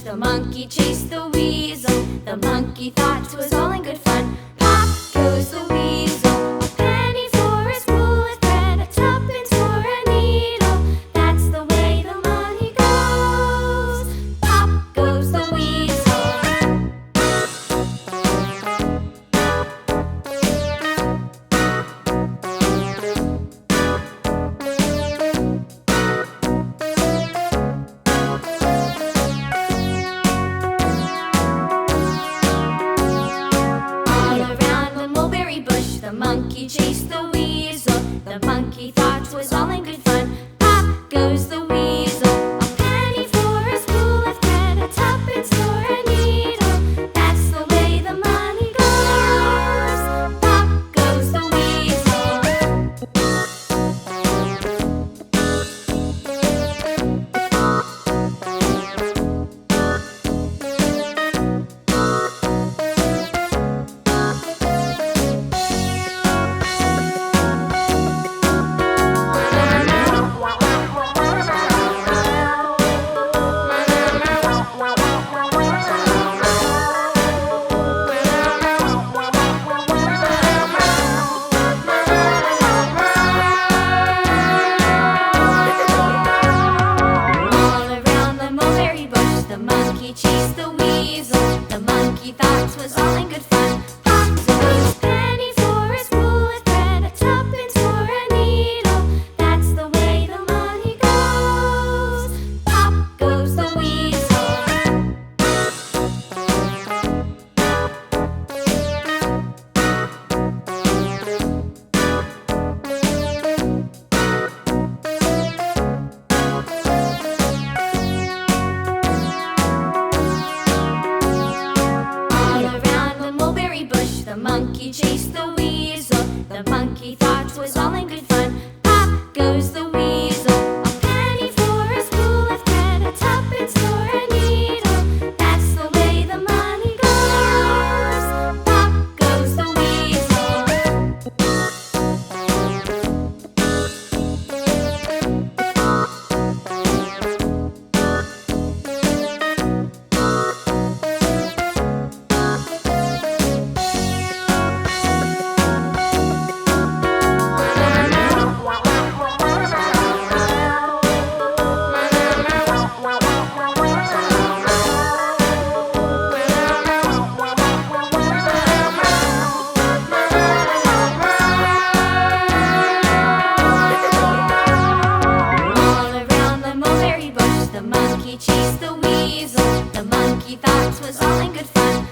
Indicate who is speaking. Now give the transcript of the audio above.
Speaker 1: The monkey chased the weasel. The monkey thought 'twas all in good fun. Pop goes the weasel. A penny for a spool of thread, a tuppence for a needle. That's the way the money goes. Pop goes the weasel. The monkey chased the weasel. The monkey thought 'twas all in good fun. Pop goes the weasel. A penny for a spool of thread, a tuppence for a needle. That's the way the money goes. Pop goes the weasel. The monkey chased the weasel. The monkey thought 'twas all in good fun. Pop goes penny for a spool of thread, a tuppence for a needle. That's the way the money goes. Pop goes the weasel. The monkey chased the weasel. The monkey thought 'twas all in good fun. Pop goes the weasel. A penny for a spool of thread, a tuppence for a needle. That's the way the money goes. Pop goes the weasel. The monkey chased the weasel. The monkey thought 'twas all in good fun.